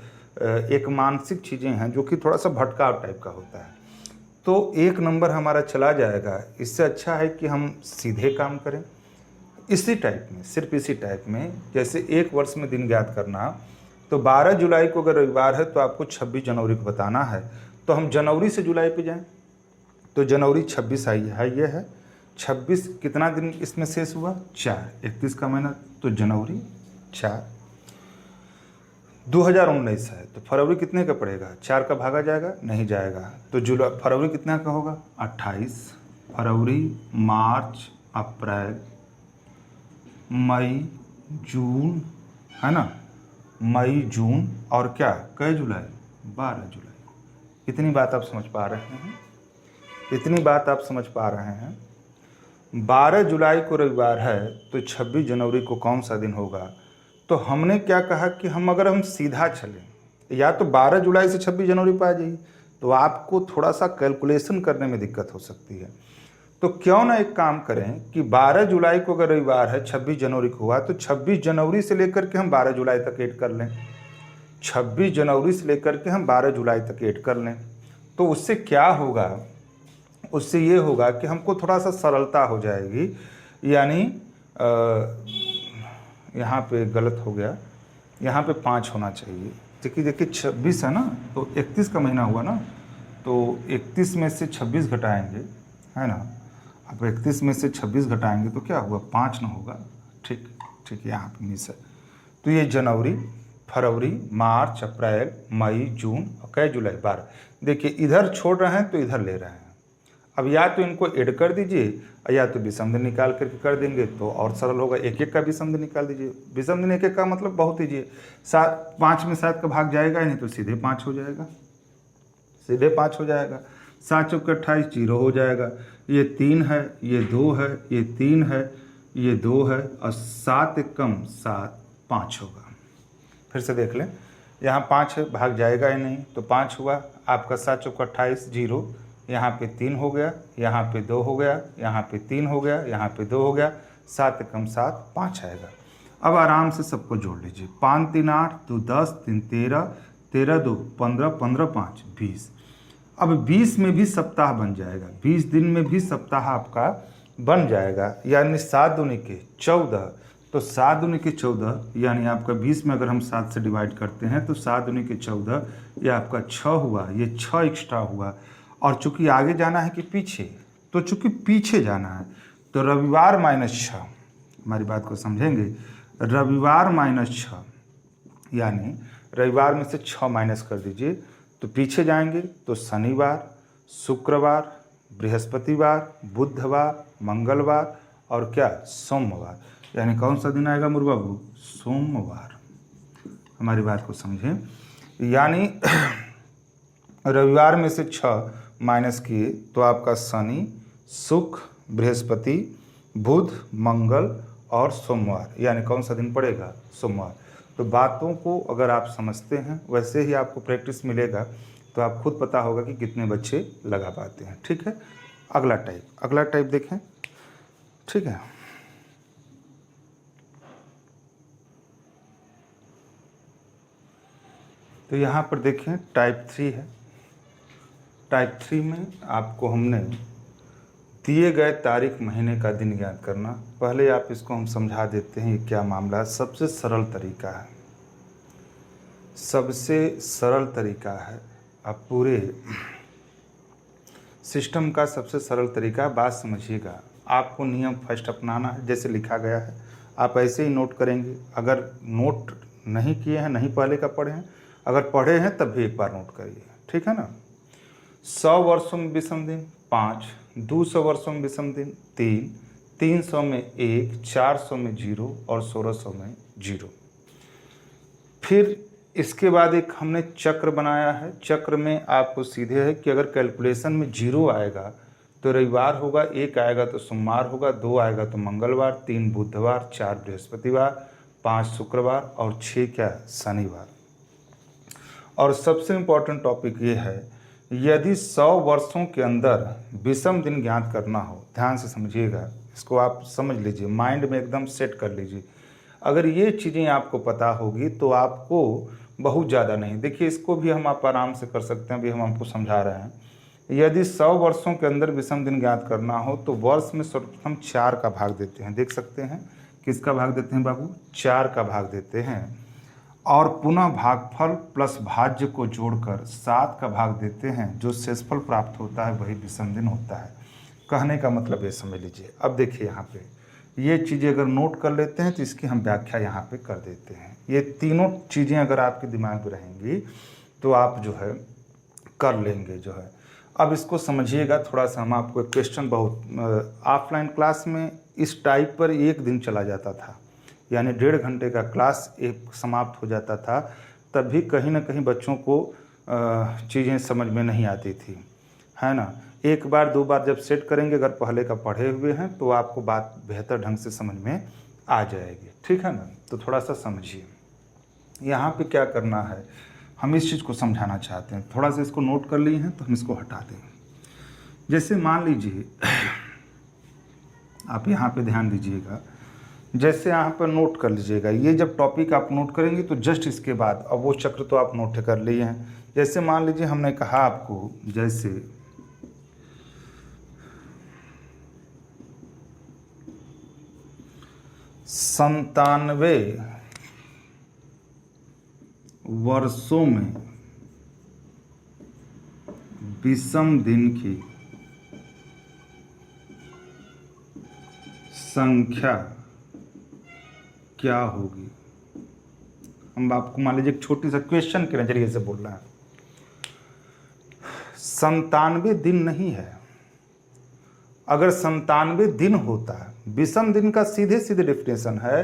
Speaker 1: एक मानसिक चीज़ें हैं जो कि थोड़ा सा भटकाव टाइप का होता है, तो 1 नंबर हमारा चला जाएगा। इससे अच्छा है कि हम सीधे काम करें, इसी टाइप में, सिर्फ इसी टाइप में। जैसे 1 वर्ष में दिन ज्ञात करना, तो 12 जुलाई को अगर रविवार है तो आपको 26 जनवरी को बताना है। तो हम जनवरी से जुलाई पे जाएं, तो जनवरी 26 आई है, ये है 26। कितना दिन इसमें शेष हुआ, 4, 31 का महीना, तो जनवरी 4। 2019 है तो फरवरी कितने का पड़ेगा, 4 का भागा जाएगा, नहीं जाएगा। तो फरवरी कितना का होगा, 28। फरवरी, मार्च, अप्रैल, मई, जून, है ना, मई, जून, और क्या, कई जुलाई, 12 जुलाई। इतनी बात आप समझ पा रहे हैं, इतनी बात आप समझ पा रहे हैं। 12 जुलाई को रविवार है तो 26 जनवरी को कौन सा दिन होगा। तो हमने क्या कहा कि अगर हम सीधा चलें, या तो 12 जुलाई से 26 जनवरी पर आ जाइए, तो आपको थोड़ा सा कैलकुलेशन करने में दिक्कत हो सकती है। तो क्यों ना एक काम करें कि 12 जुलाई को अगर रविवार है, 26 जनवरी को हुआ, तो 26 जनवरी से लेकर के हम 12 जुलाई तक ऐड कर लें। 26 जनवरी से लेकर के हम 12 जुलाई तक ऐड कर लें। तो उससे क्या होगा, उससे ये होगा कि हमको थोड़ा सा सरलता हो जाएगी। यानी यहाँ पे गलत हो गया, यहाँ पे 5 होना चाहिए। देखिए 26 है ना, तो 31 का महीना हुआ ना, तो 31 में से 26 घटाएंगे, है ना। अब 31 में से 26 घटाएंगे तो क्या हुआ, 5 ना होगा, ठीक ठीक, यहाँ पे मिस है। तो ये जनवरी, फरवरी, मार्च, अप्रैल, मई, जून और कई जुलाई, 12। देखिए इधर छोड़ रहे हैं तो इधर ले रहे हैं, अब या तो इनको ऐड कर दीजिए या तो विषम दिन निकाल करके कर देंगे तो और सरल होगा। एक एक का विषम दिन निकाल दीजिए। विषम दिन एक एक का मतलब बहुत ईजी है। 5 में 7 का भाग जाएगा ही नहीं तो सीधे 5 हो जाएगा, सीधे 5 हो जाएगा। 7 चौके 28 0 हो जाएगा। ये 3 है, ये 2 है, ये 3 है, ये 2 है और 7 कम 7 5 होगा। फिर से देख लें, यहाँ 5 है, भाग जाएगा ही नहीं तो 5 हुआ आपका। 7 चौके 28 0, यहाँ पे 3 हो गया, यहाँ पे 2 हो गया, यहाँ पे 3 हो गया, यहाँ पे 2 हो गया। 7 कम 7 5 आएगा। अब आराम से सबको जोड़ लीजिए। 5 3 8 2 10 3 13 13 2 15 15 5 20। अब 20 में भी सप्ताह बन जाएगा, 20 दिन में भी सप्ताह आपका बन जाएगा। यानी 7 दूनी के 14, तो 7 दूनी के 14 यानी आपका 20 में अगर हम 7 से डिवाइड करते हैं तो 7 दूनी के 14 ये आपका 6 हुआ, ये 6 एक्स्ट्रा हुआ। और चूंकि आगे जाना है कि पीछे, तो चूंकि पीछे जाना है तो रविवार -6, हमारी बात को समझेंगे, रविवार -6 यानी रविवार में से 6 माइनस कर दीजिए तो पीछे जाएंगे तो शनिवार, शुक्रवार, बृहस्पतिवार, बुधवार, मंगलवार और क्या सोमवार। यानी कौन सा दिन आएगा मुर्गा बाबू? सोमवार। हमारी बात को समझें, यानी रविवार में से 6 माइनस किए तो आपका शनि, शुक्र, बृहस्पति, बुध, मंगल और सोमवार। यानी कौन सा दिन पड़ेगा? सोमवार। तो बातों को अगर आप समझते हैं वैसे ही आपको प्रैक्टिस मिलेगा तो आप खुद पता होगा कि कितने बच्चे लगा पाते हैं। ठीक है, अगला टाइप देखें। ठीक है, तो यहाँ पर देखें टाइप 3 है। टाइप 3 में आपको हमने दिए गए तारीख महीने का दिन ज्ञात करना। पहले आप इसको हम समझा देते हैं ये क्या मामला है। सबसे सरल तरीका है, सबसे सरल तरीका है। आप पूरे सिस्टम का सबसे सरल तरीका, बात समझिएगा। आपको नियम फर्स्ट अपनाना है, जैसे लिखा गया है आप ऐसे ही नोट करेंगे। अगर नोट नहीं किए हैं, नहीं पहले का पढ़े हैं, अगर पढ़े हैं तब भी एक बार नोट करिए। ठीक है ना। 100 वर्षों में विषम दिन 5, 200 वर्षों में विषम दिन 3, 300 में 1, 400 में 0 और 1600 में 0। फिर इसके बाद एक हमने चक्र बनाया है। चक्र में आपको सीधे है कि अगर कैलकुलेशन में 0 आएगा तो रविवार होगा, 1 आएगा तो सोमवार होगा, 2 आएगा तो मंगलवार, 3 बुधवार, 4 बृहस्पतिवार, 5 शुक्रवार और 6 क्या? शनिवार। और सबसे इम्पोर्टेंट टॉपिक ये है, यदि 100 वर्षों के अंदर विषम दिन ज्ञात करना हो, ध्यान से समझिएगा, इसको आप समझ लीजिए, माइंड में एकदम सेट कर लीजिए। अगर ये चीज़ें आपको पता होगी तो आपको बहुत ज़्यादा नहीं, देखिए इसको भी हम आप आराम से कर सकते हैं, अभी हम आपको समझा रहे हैं। यदि 100 वर्षों के अंदर विषम दिन ज्ञात करना हो तो वर्ष में सर्वप्रथम 4 का भाग देते हैं। देख सकते हैं किसका भाग देते हैं बाबू? 4 का भाग देते हैं। और पुनः भागफल प्लस भाज्य को जोड़कर 7 का भाग देते हैं। जो शेषफल प्राप्त होता है वही विषम दिन होता है। कहने का मतलब ये समझ लीजिए। अब देखिए यहाँ पे ये चीज़ें अगर नोट कर लेते हैं तो इसकी हम व्याख्या यहाँ पे कर देते हैं। ये तीनों चीज़ें अगर आपके दिमाग में रहेंगी तो आप जो है कर लेंगे जो है। अब इसको समझिएगा थोड़ा सा। हम आपको एक क्वेश्चन, बहुत ऑफलाइन क्लास में इस टाइप पर 1 दिन चला जाता था, यानी 1.5 घंटे का क्लास एक समाप्त हो जाता था। तब भी कहीं ना कहीं बच्चों को चीज़ें समझ में नहीं आती थी, है ना। एक बार 2 बार जब सेट करेंगे, अगर पहले का पढ़े हुए हैं तो आपको बात बेहतर ढंग से समझ में आ जाएगी। ठीक है ना। तो थोड़ा सा समझिए यहाँ पे क्या करना है। हम इस चीज़ को समझाना चाहते हैं, थोड़ा सा इसको नोट कर लिए हैं तो हम इसको हटा दें। जैसे मान लीजिए आप यहाँ पे ध्यान दीजिएगा, जैसे यहाँ पर नोट कर लीजिएगा। ये जब टॉपिक आप नोट करेंगे तो जस्ट इसके बाद, अब वो चक्र तो आप नोट कर लिए हैं। जैसे मान लीजिए हमने कहा आपको, जैसे 97 वर्षों में विषम दिन की संख्या क्या होगी। हम आपको मान लीजिए एक छोटी सा क्वेश्चन के नजरिए से बोल रहे हैं। 97 दिन नहीं है, अगर 97 दिन होता है, विषम दिन का सीधे सीधे डेफिनेशन है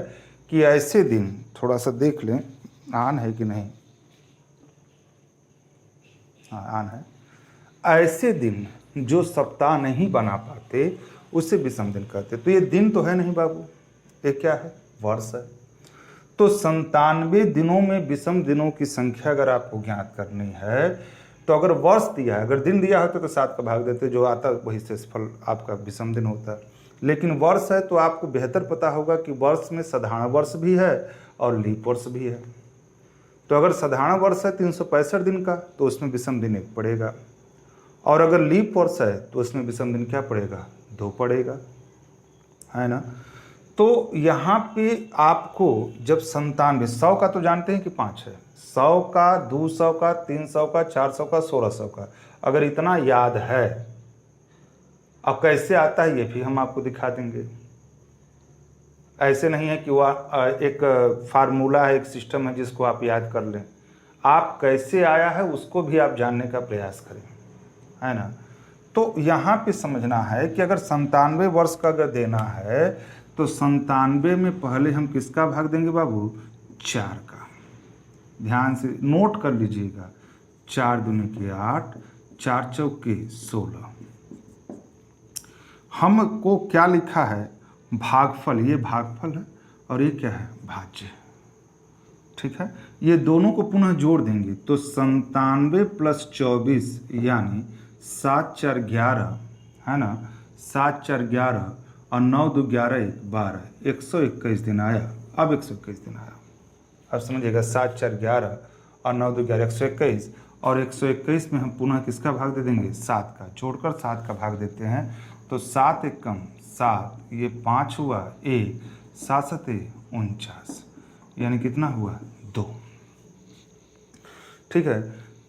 Speaker 1: कि ऐसे दिन, थोड़ा सा देख लें आन है कि नहीं, हाँ आन है, ऐसे दिन जो सप्ताह नहीं बना पाते उसे विषम दिन कहते। तो ये दिन तो है नहीं बाबू, ये क्या है, वर्ष है। तो 97 दिनों में विषम दिनों की संख्या अगर आपको ज्ञात करनी है, तो अगर वर्ष दिया है, अगर दिन दिया होता तो 7 का भाग देते, जो आता वही शेषफल आपका विषम दिन होता। लेकिन वर्ष है तो आपको बेहतर पता होगा कि वर्ष में साधारण वर्ष भी है और लीप वर्ष भी है। तो अगर साधारण वर्ष है 365 दिन का, तो उसमें विषम दिन 1 पड़ेगा, और अगर लीप वर्ष है तो उसमें विषम दिन क्या पड़ेगा, 2 पड़ेगा, है ना। तो यहाँ पे आपको जब 97, 100 का तो जानते हैं कि 5 है, 100 का, 200 का, 300 का, 400 का, 1600 का, अगर इतना याद है, अब कैसे आता है ये भी हम आपको दिखा देंगे। ऐसे नहीं है कि वह एक फार्मूला है, एक सिस्टम है जिसको आप याद कर लें। आप कैसे आया है उसको भी आप जानने का प्रयास करें, है ना। तो यहाँ पे समझना है कि अगर 97 वर्ष का अगर देना है तो 97 में पहले हम किसका भाग देंगे बाबू, 4 का। ध्यान से नोट कर लीजिएगा, 4 दूनी के 8, 4 चौके 16। हमको क्या लिखा है, भागफल, ये भागफल है और ये क्या है, भाज्य, ठीक है। ये दोनों को पुनः जोड़ देंगे तो 97 + 24 यानी 7 4 11, है ना, 7 4 11 और 9 2 11 1 12, 121 दिन आया। अब 121 दिन आया, अब समझिएगा, 7 4 11 और 9 2 11 121, और 121 में हम पुनः किसका भाग दे देंगे, 7 का, जोड़कर 7 का भाग देते हैं। तो 7 एकम 7, ये 5 हुआ 1, 7 7 49, यानी कितना हुआ, 2, ठीक है।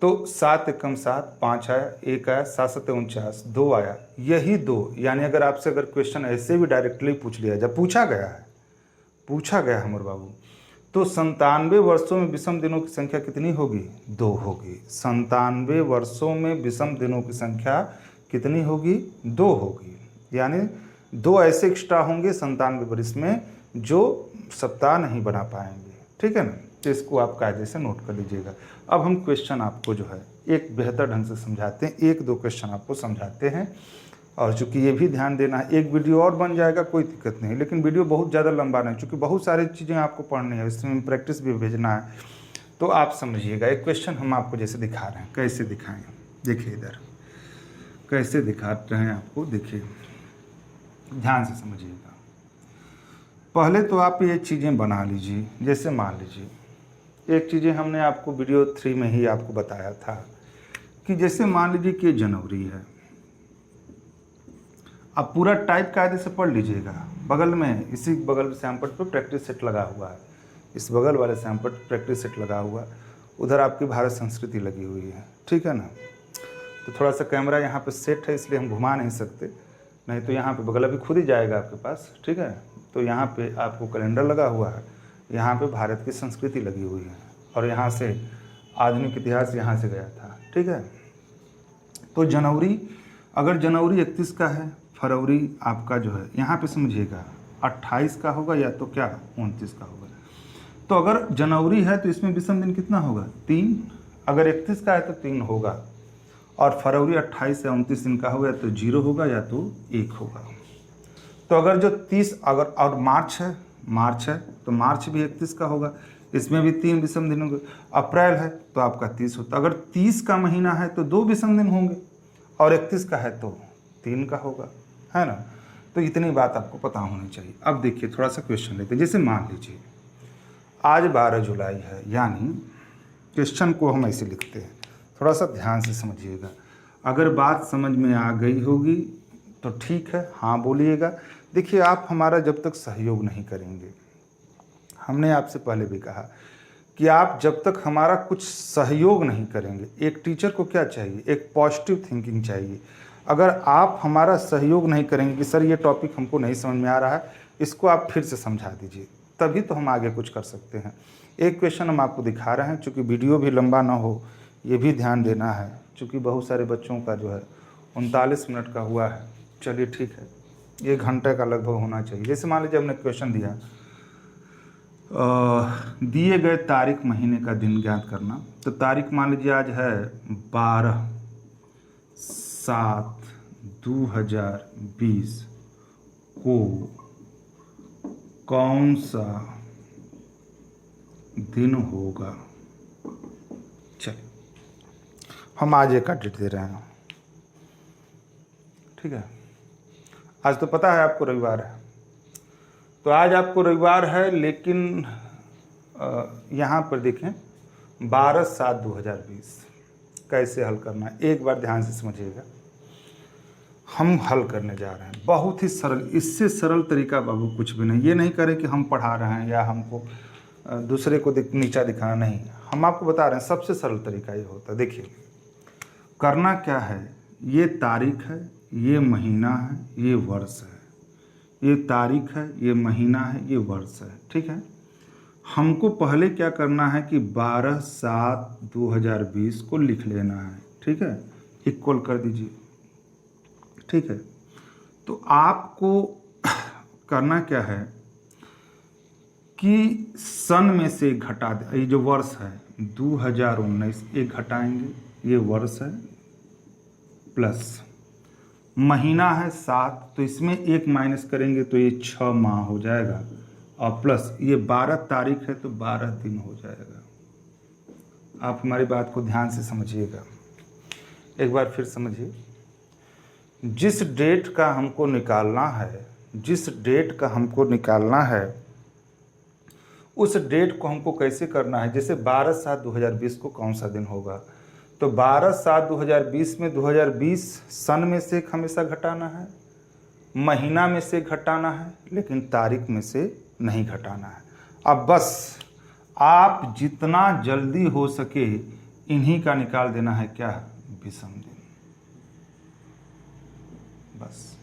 Speaker 1: तो 7 एकम 7, 5 आया, 1 आया, 7 7 49, 2 आया, यही 2, यानी अगर आपसे अगर क्वेश्चन ऐसे भी डायरेक्टली पूछ लिया, जब पूछा गया है मोर बाबू, तो 97 वर्षों में विषम दिनों की संख्या कितनी होगी, 2 होगी। 97 वर्षों में विषम दिनों की संख्या कितनी होगी, 2 होगी, यानी 2 ऐसे एक्स्ट्रा होंगे 97 वर्ष में जो सप्ताह नहीं बना पाएंगे, ठीक है ना। तो इसको आप कायदे से नोट कर लीजिएगा। अब हम क्वेश्चन आपको जो है एक बेहतर ढंग से समझाते हैं, 1-2 क्वेश्चन आपको समझाते हैं, और चूंकि ये भी ध्यान देना है, एक वीडियो और बन जाएगा कोई दिक्कत नहीं, लेकिन वीडियो बहुत ज़्यादा लंबा नहीं, चूँकि बहुत सारी चीज़ें आपको पढ़नी है, इसमें प्रैक्टिस भी भेजना है। तो आप समझिएगा, एक क्वेश्चन हम आपको जैसे दिखा रहे हैं, कैसे दिखाएँ, देखिए इधर कैसे दिखा रहे हैं आपको, देखिए ध्यान से समझिएगा। पहले तो आप ये चीज़ें बना लीजिए, जैसे मान लीजिए एक चीज़ें हमने आपको वीडियो 3 में ही आपको बताया था कि जैसे मान लीजिए कि जनवरी है। अब पूरा टाइप कायदे से पढ़ लीजिएगा, बगल में इसी बगल सैम्पल पर प्रैक्टिस सेट लगा हुआ है, इस बगल वाले सैम्पल पर प्रैक्टिस सेट लगा हुआ, उधर आपकी भारत संस्कृति लगी हुई है, ठीक है ना। तो थोड़ा सा कैमरा यहाँ पे सेट है इसलिए हम घुमा नहीं सकते, नहीं तो यहाँ पे बगल अभी खुद ही जाएगा आपके पास, ठीक है। तो यहाँ पे आपको कैलेंडर लगा हुआ है, यहाँ पे भारत की संस्कृति लगी हुई है, और यहाँ से आधुनिक इतिहास यहाँ से गया था, ठीक है। तो जनवरी, अगर जनवरी 31 का है, फरवरी आपका जो है यहाँ पे समझिएगा 28 का होगा, या तो क्या 29 का होगा। तो अगर जनवरी है तो इसमें विषम दिन कितना होगा, 3, अगर 31 का है तो 3 होगा, और फरवरी 28 से 29 दिन का होगा, या तो 0 होगा या तो 1 होगा। तो अगर जो 30, अगर और मार्च है तो मार्च भी 31 का होगा, इसमें भी 3 विषम दिन होंगे। अप्रैल है तो आपका 30 होता, अगर 30 का महीना है तो 2 विषम दिन होंगे, और 31 का है तो 3 का होगा, है ना। तो इतनी बात आपको पता होनी चाहिए। अब देखिए थोड़ा सा क्वेश्चन लेते हैं, जैसे मान लीजिए आज 12 जुलाई है, यानी क्वेश्चन को हम ऐसे लिखते हैं, थोड़ा सा ध्यान से समझिएगा। अगर बात समझ में आ गई होगी तो ठीक है, हाँ बोलिएगा। देखिए आप हमारा जब तक सहयोग नहीं करेंगे, हमने आपसे पहले भी कहा कि आप जब तक हमारा कुछ सहयोग नहीं करेंगे, एक टीचर को क्या चाहिए, एक पॉजिटिव थिंकिंग चाहिए। अगर आप हमारा सहयोग नहीं करेंगे कि सर ये टॉपिक हमको नहीं समझ में आ रहा है, इसको आप फिर से समझा दीजिए, तभी तो हम आगे कुछ कर सकते हैं। एक क्वेश्चन हम आपको दिखा रहे हैं, चूँकि वीडियो भी लंबा ना हो ये भी ध्यान देना है, चूँकि बहुत सारे बच्चों का जो है 39 मिनट का हुआ है, चलिए ठीक है, 1 घंटे का लगभग होना चाहिए। जैसे मान लीजिए हमने क्वेश्चन दिया दिए गए तारीख महीने का दिन ज्ञात करना, तो तारीख मान लीजिए आज है 12/7/2020 को कौन सा दिन होगा। चलिए हम आज एक का डेट दे रहे हैं, ठीक है। आज तो पता है आपको रविवार है, तो आज आपको रविवार है, लेकिन यहाँ पर देखें 12/7/2020 कैसे हल करना है, एक बार ध्यान से समझिएगा। हम हल करने जा रहे हैं, बहुत ही सरल, इससे सरल तरीका बाबू कुछ भी नहीं। ये नहीं करें कि हम पढ़ा रहे हैं या हमको दूसरे को नीचा दिखाना, नहीं, हम आपको बता रहे हैं सबसे सरल तरीका ये होता है। देखिए करना क्या है, ये तारीख है, ये महीना है, ये वर्ष है, ये तारीख है, ये महीना है, ये वर्ष है, ठीक है। हमको पहले क्या करना है कि 12/7/2020 को लिख लेना है, ठीक है, इक्वल कर दीजिए, ठीक है। तो आपको करना क्या है कि सन में से घटा दे, ये जो वर्ष है 2019 एक घटाएंगे, ये वर्ष है, प्लस महीना है 7, तो इसमें 1 माइनस करेंगे तो ये 6 माह हो जाएगा, और प्लस ये 12 तारीख है तो 12 दिन हो जाएगा। आप हमारी बात को ध्यान से समझिएगा, एक बार फिर समझिए। जिस डेट का हमको निकालना है, जिस डेट का हमको निकालना है, उस डेट को हमको कैसे करना है। जैसे 12/7/2020 को कौन सा दिन होगा, तो 12/7/2020 में 2020 सन में से एक हमेशा घटाना है, महीना में से घटाना है, लेकिन तारीख में से नहीं घटाना है। अब बस आप जितना जल्दी हो सके इन्हीं का निकाल देना है, क्या, विषम दिन, बस।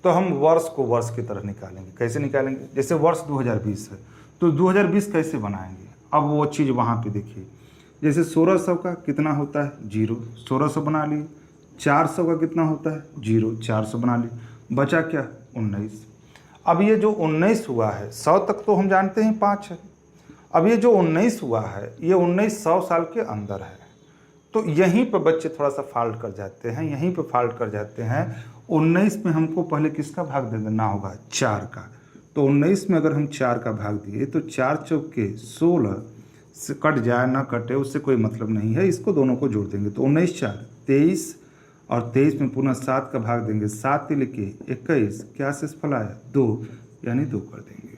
Speaker 1: तो हम वर्ष को वर्ष की तरह निकालेंगे। कैसे निकालेंगे, जैसे वर्ष 2020 है तो 2020 कैसे बनाएंगे, अब वो चीज़ वहाँ पे देखिए। जैसे 1600 का कितना होता है, 0, 1600 बना लिए। 400 का कितना होता है, 0, 400 बना लिए। बचा क्या, 19। अब ये जो 19 हुआ है, 100 तक तो हम जानते हैं 5 है। अब ये जो 19 हुआ है, ये 19 100 साल के अंदर है। तो यहीं पर बच्चे थोड़ा सा फॉल्ट कर जाते हैं, यहीं पर फॉल्ट कर जाते हैं। 19 में हमको पहले किसका भाग दे देना होगा, 4 का। तो 19 में अगर हम 4 का भाग दिए तो 4 चौके 16 से कट जाए ना कटे उससे कोई मतलब नहीं है, इसको दोनों को जोड़ देंगे तो 19 4 23, और 23 में पुनः 7 का भाग देंगे, 7 लिखे 21, क्या शेषफल आया, 2, यानी 2 कर देंगे।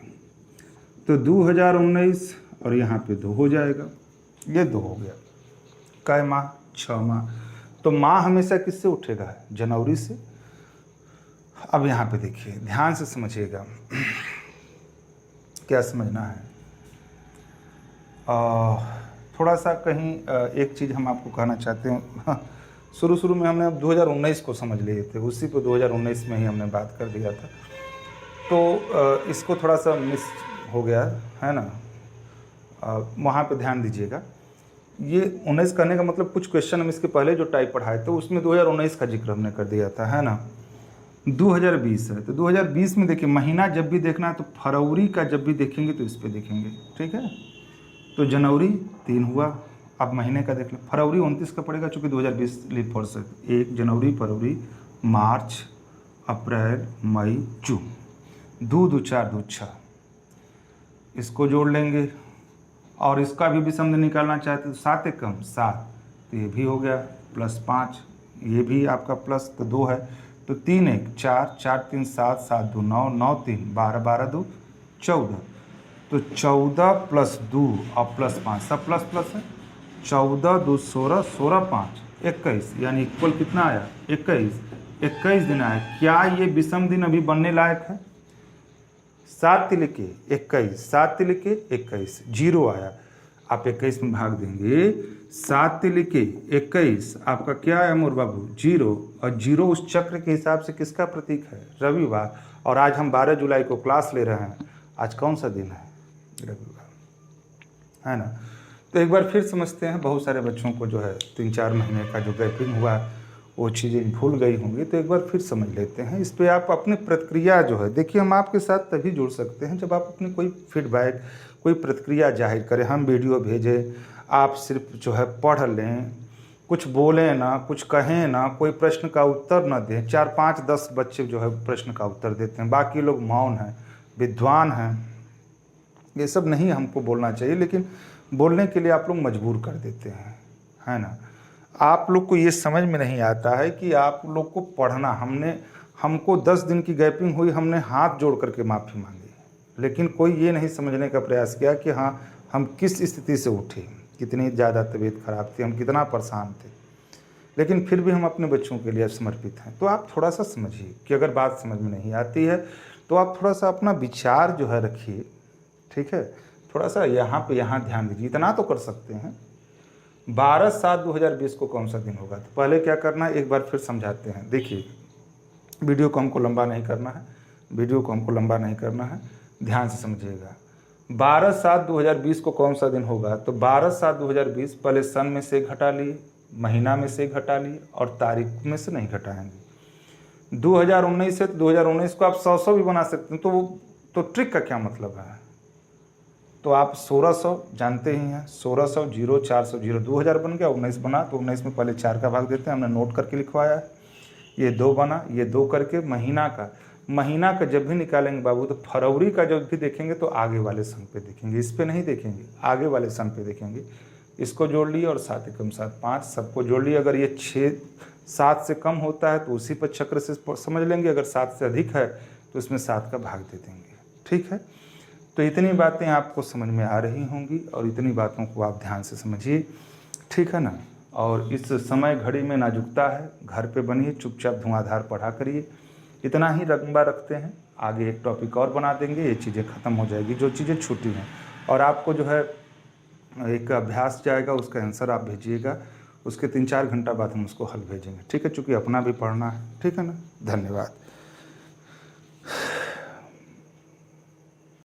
Speaker 1: तो 2019 और यहाँ पे 2 हो जाएगा, ये 2 हो गया। कै माह, 6 माह। तो माह हमेशा किससे उठेगा, जनवरी से। अब यहाँ पे देखिए, ध्यान से समझिएगा, क्या समझना है। थोड़ा सा कहीं एक चीज़ हम आपको कहना चाहते हैं। शुरू में हमने अब 2019 को समझ लिए थे, उसी को 2019 में ही हमने बात कर दिया था, तो इसको थोड़ा सा मिस हो गया है ना। वहाँ पे ध्यान दीजिएगा। ये 19 करने का मतलब कुछ क्वेश्चन हम इसके पहले जो टाइप पढ़ाए थे उसमें 2019 का जिक्र हमने कर दिया था, है ना। 2020 है तो 2020 में देखिए, महीना जब भी देखना है तो फरवरी का जब भी देखेंगे तो इस पे देखेंगे, ठीक है। तो जनवरी 3 हुआ, अब महीने का देख लें, फरवरी 29 का पड़ेगा चूँकि 2020 लीप वर्ष है। 1 जनवरी, फरवरी, मार्च, अप्रैल, मई, जून, 2 2 4 2 6, इसको जोड़ लेंगे। और इसका भी विषम दिन निकालना चाहते तो 7 1 कम 7, तो ये भी हो गया, प्लस 5, ये भी आपका प्लस, तो 2 है, तो 3 1 4 4 3 7 7 2 9 9 3 12 12 2 14, तो 14 प्लस 2 और प्लस 5 सब प्लस प्लस है। 14 2 16 16 5 21, यानी इक्वल कितना आया, 21 दिन आया। क्या ये विषम दिन अभी बनने लायक है। 7 लिखे 21, 7 लिखे 21, 0 आया, आप 21 में भाग देंगे। 7 लिखे 21, आपका क्या आया मोर बाबू, 0, और 0 उस चक्र के हिसाब से किसका प्रतीक है, रविवार। और आज हम 12 जुलाई को क्लास ले रहे हैं, आज कौन सा दिन है, रविवार, है ना। तो एक बार फिर समझते हैं, बहुत सारे बच्चों को जो है 3-4 महीने का जो गैपिंग हुआ वो चीज़ें भूल गई होंगी, तो एक बार फिर समझ लेते हैं। इस पे आप अपनी प्रतिक्रिया जो है, देखिए हम आपके साथ तभी जुड़ सकते हैं जब आप अपनी कोई फीडबैक, कोई प्रतिक्रिया जाहिर करें। हम वीडियो भेजें, आप सिर्फ जो है पढ़ लें, कुछ बोलें ना, कुछ कहें ना, कोई प्रश्न का उत्तर ना दें। 4 5 10 बच्चे जो है प्रश्न का उत्तर देते हैं, बाकी लोग मौन हैं, विद्वान हैं। ये सब नहीं हमको बोलना चाहिए, लेकिन बोलने के लिए आप लोग मजबूर कर देते हैं, है ना। आप लोग को ये समझ में नहीं आता है कि आप लोग को पढ़ना, हमको 10 दिन की गैपिंग हुई, हमने हाथ जोड़ करके माफ़ी मांगी, लेकिन कोई ये नहीं समझने का प्रयास किया कि हाँ, हम किस स्थिति से उठे, कितनी ज़्यादा तबीयत खराब थी, हम कितना परेशान थे, लेकिन फिर भी हम अपने बच्चों के लिए समर्पित हैं। तो आप थोड़ा सा समझिए कि अगर बात समझ में नहीं आती है तो आप थोड़ा सा अपना विचार जो है रखिए, ठीक है। थोड़ा सा यहाँ ध्यान दीजिए, इतना तो कर सकते हैं। 12/7/2020 को कौन सा दिन होगा, तो पहले क्या करना है एक बार फिर समझाते हैं। देखिए, वीडियो को हमको लंबा नहीं करना है, ध्यान से समझिएगा। 12/7/2020 को कौन सा दिन होगा, तो 12/7/2020 पहले सन में से घटा लिए, महीना में से घटा लिए, और तारीख में से नहीं घटाएंगे। 2019 है तो 2019 को आप 100 भी बना सकते हैं। तो ट्रिक का क्या मतलब है, तो आप 1600 जानते ही हैं, 1600 0 400 0 2000 बन गया, 19 बना, तो 19 में पहले 4 का भाग देते हैं, हमने नोट करके लिखवाया है। ये 2 बना, ये 2 करके महीना का जब भी निकालेंगे बाबू, तो फरवरी का जब भी देखेंगे तो आगे वाले सन पे देखेंगे, इस पे नहीं देखेंगे, आगे वाले सन पे देखेंगे। इसको जोड़ लिए और 7 एकम 7 5 सबको जोड़ लिए। अगर ये 7 से कम होता है तो उसी पर चक्र से समझ लेंगे, अगर 7 से अधिक है तो इसमें 7 का भाग दे देंगे, ठीक है। तो इतनी बातें आपको समझ में आ रही होंगी और इतनी बातों को आप ध्यान से समझिए, ठीक है ना। और इस समय घड़ी में नाजुकता है, घर पे बनिए, चुपचाप धुआंधार पढ़ा करिए। इतना ही लंबा रखते हैं, आगे एक टॉपिक और बना देंगे, ये चीज़ें ख़त्म हो जाएगी जो चीज़ें छूटी हैं। और आपको जो है एक अभ्यास जाएगा, उसका आंसर आप भेजिएगा, उसके 3-4 घंटा बाद हम उसको हल भेजेंगे, ठीक है, चूँकि अपना भी पढ़ना है, ठीक है ना। धन्यवाद।